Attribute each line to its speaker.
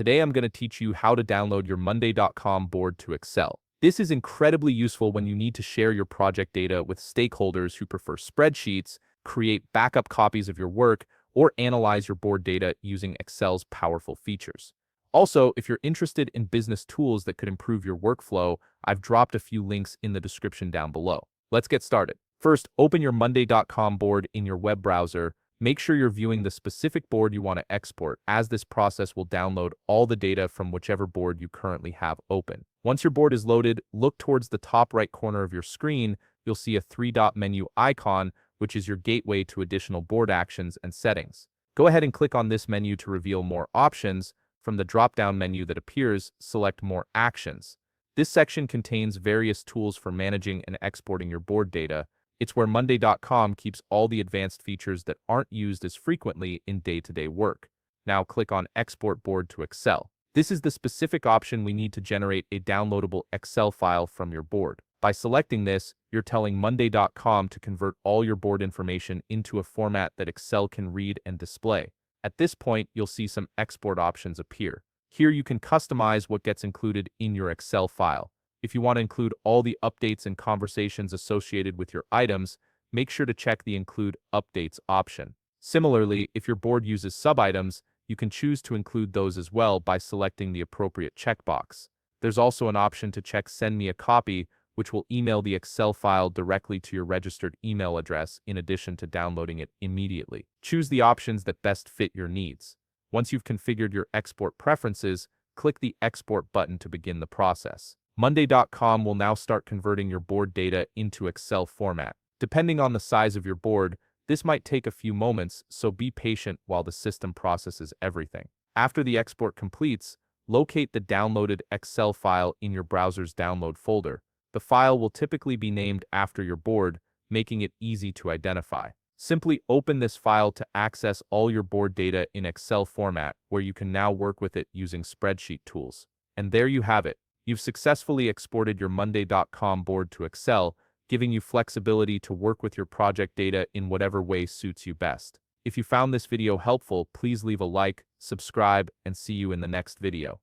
Speaker 1: Today I'm going to teach you how to download your Monday.com board to Excel. This is incredibly useful when you need to share your project data with stakeholders who prefer spreadsheets, create backup copies of your work, or analyze your board data using Excel's powerful features. Also, if you're interested in business tools that could improve your workflow, I've dropped a few links in the description down below. Let's get started. First, open your Monday.com board in your web browser. Make sure you're viewing the specific board you want to export, as this process will download all the data from whichever board you currently have open. Once your board is loaded, look towards the top right corner of your screen. You'll see a three-dot menu icon, which is your gateway to additional board actions and settings. Go ahead and click on this menu to reveal more options. From the drop-down menu that appears, select More Actions. This section contains various tools for managing and exporting your board data. It's where Monday.com keeps all the advanced features that aren't used as frequently in day-to-day work. Now click on Export Board to Excel. This is the specific option we need to generate a downloadable Excel file from your board. By selecting this, you're telling Monday.com to convert all your board information into a format that Excel can read and display. At this point, you'll see some export options appear. Here you can customize what gets included in your Excel file. If you want to include all the updates and conversations associated with your items, make sure to check the Include Updates option. Similarly, if your board uses sub-items, you can choose to include those as well by selecting the appropriate checkbox. There's also an option to check Send Me a Copy, which will email the Excel file directly to your registered email address in addition to downloading it immediately. Choose the options that best fit your needs. Once you've configured your export preferences, click the Export button to begin the process. Monday.com will now start converting your board data into Excel format. Depending on the size of your board, this might take a few moments, so be patient while the system processes everything. After the export completes, locate the downloaded Excel file in your browser's download folder. The file will typically be named after your board, making it easy to identify. Simply open this file to access all your board data in Excel format, where you can now work with it using spreadsheet tools. And there you have it. You've successfully exported your Monday.com board to Excel, giving you flexibility to work with your project data in whatever way suits you best. If you found this video helpful, please leave a like, subscribe, and see you in the next video.